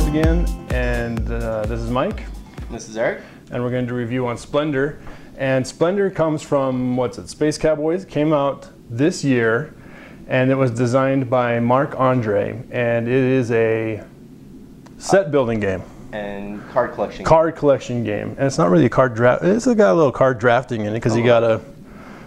again, and this is Mike. This is Eric. And we're going to do a review on Splendor. And Splendor comes from, what's it, Space Cowboys. It came out this year, and it was designed by Marc Andre, and it is a set building game. And card collection. Card collection game. And it's not really a card draft. It's got a little card drafting in it because you got to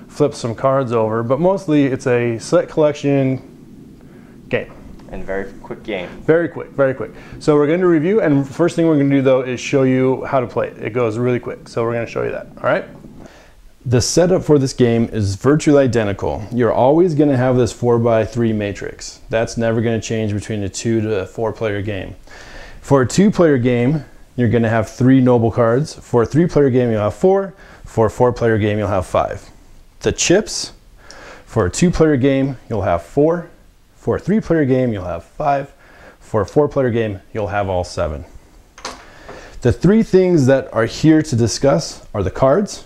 flip some cards over, but mostly it's a set collection game. And very quick game. Very quick, very quick. So we're going to review, and first thing we're going to do though is show you how to play it. It goes really quick, so we're going to show you that, all right? The setup for this game is virtually identical. You're always going to have this 4x3 matrix. That's never going to change between a 2 to 4 player game. For a 2-player game, you're going to have 3 noble cards. For a 3-player game, you'll have 4. For a 4-player game, you'll have 5. The chips, for a 2-player game, you'll have 4. For a 3-player game, you'll have 5. For a 4-player game, you'll have all 7. The 3 things that are here to discuss are the cards,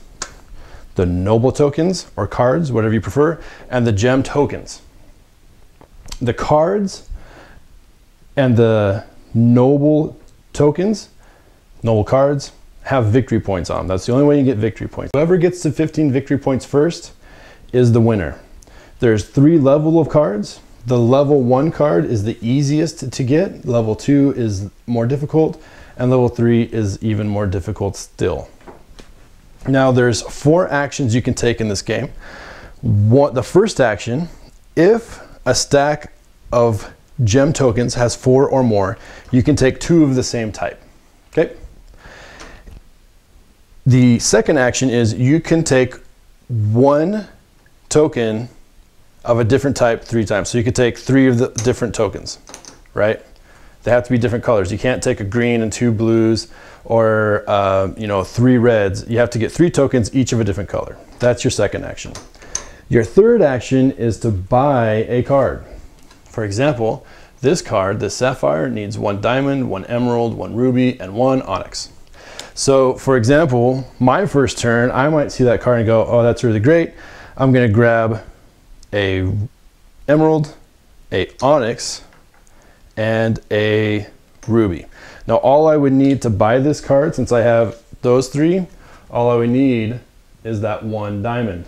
the noble tokens, or cards, whatever you prefer, and the gem tokens. The cards and the noble tokens, noble cards, have victory points on them. That's the only way you get victory points. Whoever gets to 15 victory points first is the winner. There's 3 levels of cards. The level 1 card is the easiest to get. Level 2 is more difficult, and level 3 is even more difficult still. Now there's 4 actions you can take in this game. The first action, if a stack of gem tokens has 4 or more, you can take 2 of the same type, okay? The second action is you can take 1 token of a different type 3 times. So you could take 3 of the different tokens, right? They have to be different colors. You can't take a green and 2 blues or 3 reds. You have to get 3 tokens, each of a different color. That's your second action. Your third action is to buy a card. For example, this card, this sapphire, needs 1 diamond, 1 emerald, 1 ruby, and 1 onyx. So for example, my first turn, I might see that card and go, oh, that's really great. I'm gonna grab a emerald, a onyx, and a ruby. Now all I would need to buy this card, since I have those 3, all I would need is that 1 diamond.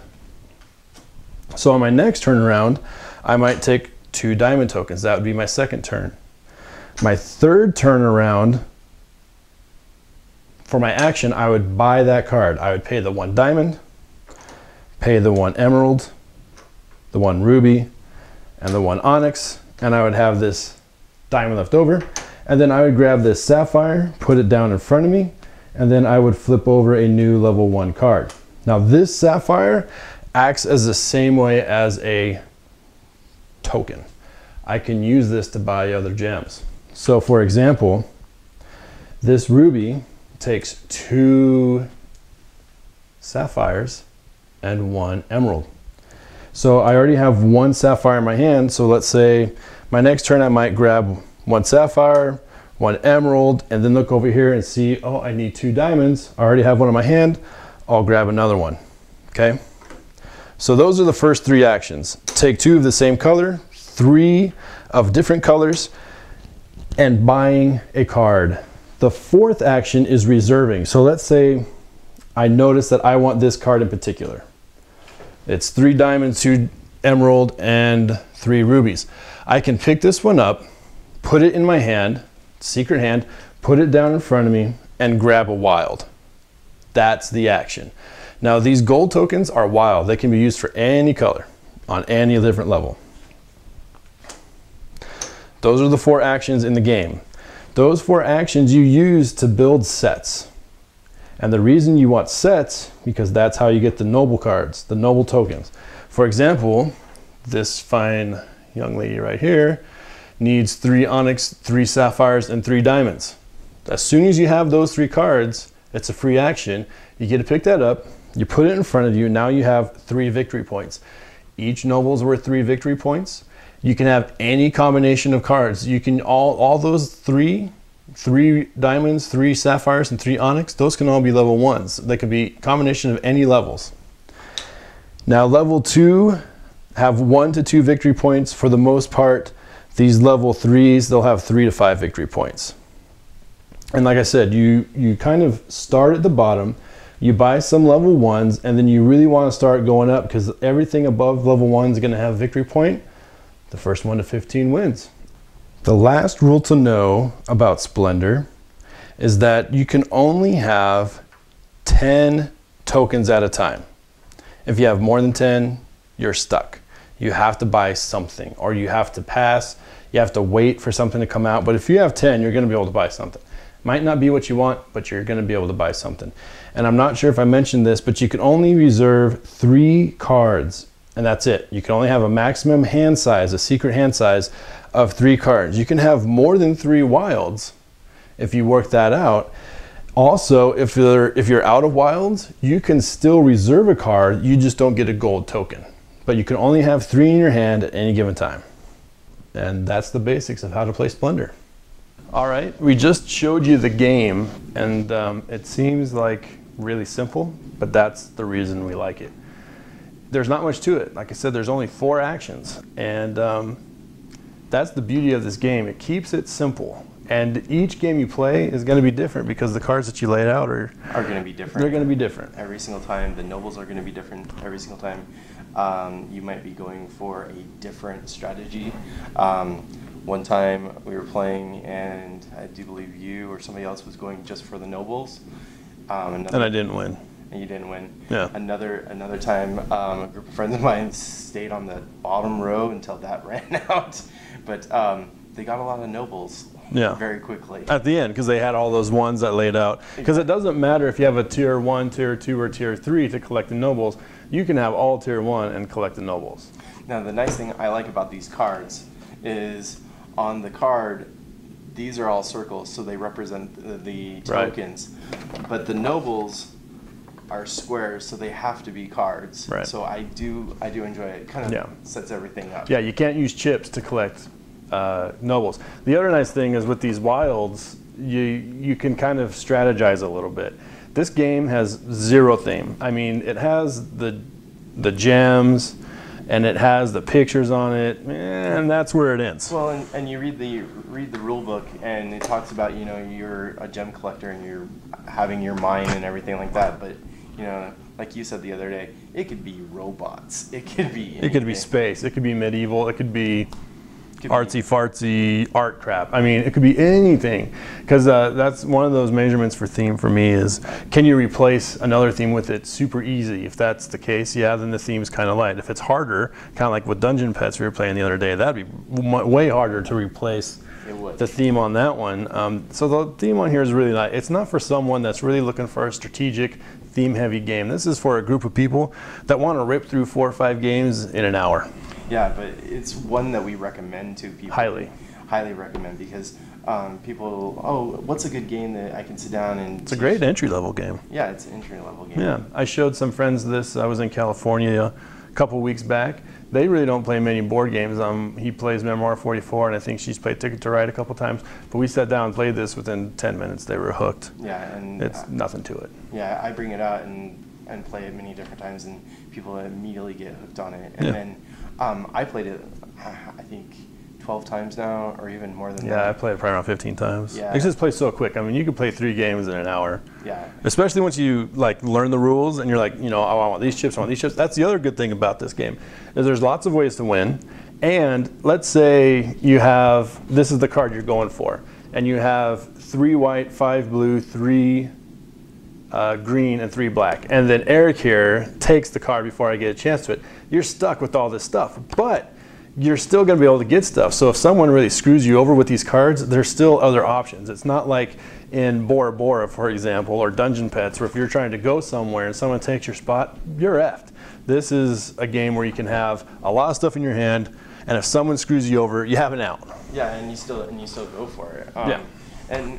So on my next turn around, I might take 2 diamond tokens. That would be my second turn. My third turn around, for my action, I would buy that card. I would pay the 1 diamond, pay the 1 emerald, the 1 ruby, and the 1 onyx, and I would have this diamond left over. And then I would grab this sapphire, put it down in front of me, and then I would flip over a new level 1 card. Now this sapphire acts as the same way as a token. I can use this to buy other gems. So for example, this ruby takes 2 sapphires and 1 emerald. So I already have 1 sapphire in my hand, so let's say my next turn I might grab 1 sapphire, 1 emerald, and then look over here and see, oh, I need 2 diamonds. I already have 1 in my hand, I'll grab another one, okay? So those are the first 3 actions. Take 2 of the same color, 3 of different colors, and buying a card. The 4th action is reserving. So let's say I notice that I want this card in particular. It's 3 diamonds, 2 emerald, and 3 rubies. I can pick this one up, put it in my hand, secret hand, put it down in front of me, and grab a wild. That's the action. Now these gold tokens are wild. They can be used for any color on any different level. Those are the 4 actions in the game. Those 4 actions you use to build sets. And the reason you want sets, because that's how you get the noble cards, the noble tokens. For example, this fine young lady right here needs 3 onyx, 3 sapphires, and 3 diamonds. As soon as you have those 3 cards, it's a free action. You get to pick that up, you put it in front of you, now you have 3 victory points. Each noble is worth 3 victory points. You can have any combination of cards. You can all those 3 diamonds, 3 sapphires, and 3 onyx, those can all be level 1s. They could be a combination of any levels. Now level 2 have 1 to 2 victory points for the most part. These level 3s, they'll have 3 to 5 victory points. And like I said, you kind of start at the bottom, you buy some level 1s, and then you really want to start going up because everything above level 1 is going to have victory point. The first 1 to 15 wins. The last rule to know about Splendor is that you can only have 10 tokens at a time. If you have more than 10, you're stuck. You have to buy something, or you have to pass, you have to wait for something to come out. But if you have 10, you're going to be able to buy something. Might not be what you want, but you're going to be able to buy something. And I'm not sure if I mentioned this, but you can only reserve 3 cards, and that's it. You can only have a maximum hand size, a secret hand size of 3 cards. You can have more than 3 wilds if you work that out. Also, if you're out of wilds, you can still reserve a card, you just don't get a gold token. But you can only have 3 in your hand at any given time. And that's the basics of how to play Splendor. All right, we just showed you the game, and it seems like really simple, but that's the reason we like it. There's not much to it. Like I said, there's only 4 actions, and that's the beauty of this game. It keeps it simple, and each game you play is going to be different because the cards that you laid out are going to be different. They're going to be different every single time. The nobles are going to be different every single time. You might be going for a different strategy. One time we were playing, and I do believe you or somebody else was going just for the nobles. And I didn't win. And you didn't win. Yeah. Another time, a group of friends of mine stayed on the bottom row until that ran out. But they got a lot of nobles very quickly. At the end, because they had all those ones that laid out. Because it doesn't matter if you have a tier 1, tier 2, or tier 3 to collect the nobles. You can have all tier 1 and collect the nobles. Now, the nice thing I like about these cards is on the card, these are all circles, so they represent the tokens. Right. But the nobles are squares, so they have to be cards. Right. So I do enjoy it. It kind of sets everything up. Yeah, you can't use chips to collect nobles. The other nice thing is with these wilds, you can kind of strategize a little bit. This game has 0 theme. I mean, it has the gems, and it has the pictures on it, and that's where it ends. Well, and you read the rule book, and it talks about, you know, you're a gem collector and you're having your mine and everything like that. But, you know, like you said the other day, it could be robots. It could be anything. It could be space. It could be medieval. It could be artsy-fartsy art crap. I mean, it could be anything, because that's one of those measurements for theme for me is, can you replace another theme with it super easy? If that's the case, yeah, then the theme's kind of light. If it's harder, kind of like with Dungeon Pets we were playing the other day, that'd be way harder to replace the theme on that one. So the theme on here is really light. It's not for someone that's really looking for a strategic, theme-heavy game. This is for a group of people that want to rip through 4 or 5 games in an hour. Yeah, but it's one that we recommend to people. Highly recommend, because people, oh, what's a good game that I can sit down and It's a great entry-level game. Yeah, it's an entry-level game. Yeah, I showed some friends this. I was in California a couple weeks back. They really don't play many board games. He plays Memoir 44, and I think she's played Ticket to Ride a couple times. But we sat down and played this within 10 minutes. They were hooked. Yeah, and it's nothing to it. Yeah, I bring it out and play it many different times, and people immediately get hooked on it. And then I played it, I think, 12 times now, or even more than that. Yeah, I played it probably around 15 times. Yeah. It just plays so quick. I mean, you can play 3 games in an hour. Yeah. Especially once you like learn the rules and you're like, you know, oh, I want these chips, I want these chips. That's the other good thing about this game, is there's lots of ways to win. And let's say you have, this is the card you're going for, and you have 3 white, 5 blue, 3 green, and 3 black. And then Eric here takes the card before I get a chance to it. You're stuck with all this stuff, but you're still going to be able to get stuff. So if someone really screws you over with these cards, there's still other options. It's not like in Bora Bora, for example, or Dungeon Pets, where if you're trying to go somewhere and someone takes your spot, you're effed. This is a game where you can have a lot of stuff in your hand, and if someone screws you over, you have an out. Yeah, and you still go for it. And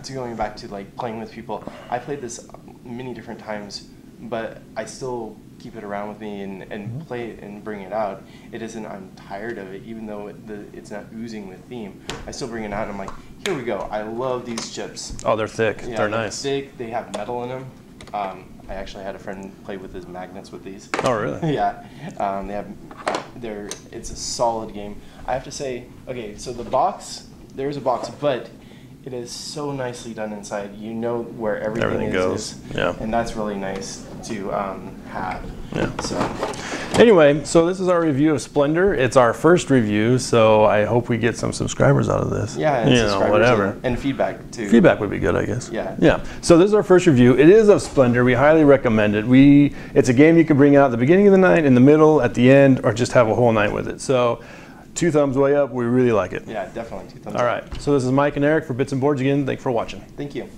to going back to like playing with people, I played this many different times, but I still keep it around with me and play it and bring it out. It isn't, I'm tired of it, even though it's not oozing with theme. I still bring it out and I'm like, here we go. I love these chips. Oh, they're thick. Yeah, they're nice. Thick. They have metal in them. I actually had a friend play with his magnets with these. Oh, really? Yeah. It's a solid game. I have to say, okay, so the box, there's a box, but it is so nicely done inside. You know where everything goes. Yeah. And that's really nice to have. Yeah. So. Anyway, so this is our review of Splendor. It's our first review, so I hope we get some subscribers out of this. Yeah, and subscribers whatever. And feedback too. Feedback would be good, I guess. Yeah. Yeah. So this is our first review. It is of Splendor. We highly recommend it. It's a game you can bring out at the beginning of the night, in the middle, at the end, or just have a whole night with it. So 2 thumbs way up. We really like it. Yeah, definitely 2 thumbs up. All right. So this is Mike and Eric for Bits and Boards again. Thanks for watching. Thank you.